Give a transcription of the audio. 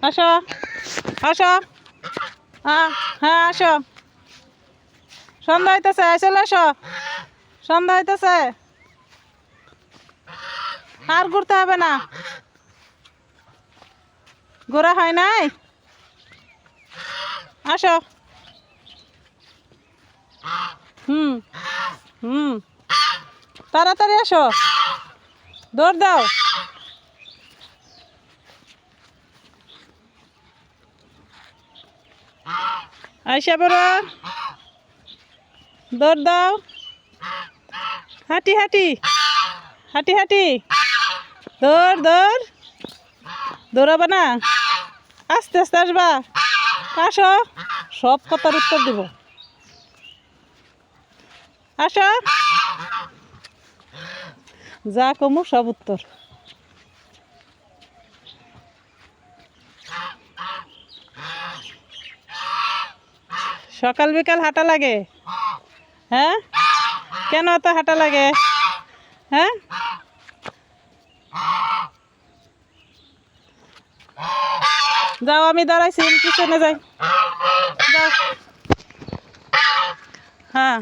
আসো আসো। হ্যাঁ হ্যাঁ আসো। সন্ধ্যা হইতেছে, চলে আসো। সন্ধ্যা হইতেছে, আর ঘুরতে হবে না। ঘোরা হয় নাই, আসো। হুম হুম, তাড়াতাড়ি আসো, দৌড় দাও। আইসা বড়, দৌড় দাও। হাঁটি হাঁটি, হাঁটি হাঁটি, দৌড় দৌড়। দৌড়াবা না, আস্তে আস্তে আসবা। আসো, সব কথার উত্তর দিব। আসো, যা কমু সব উত্তর। সকাল বিকাল হাঁটা লাগে? হ্যাঁ, কেন এত হাঁটা লাগে? হ্যাঁ, যাও, আমি দাঁড়াইছি, পিছনে যাই। যাও। হ্যাঁ।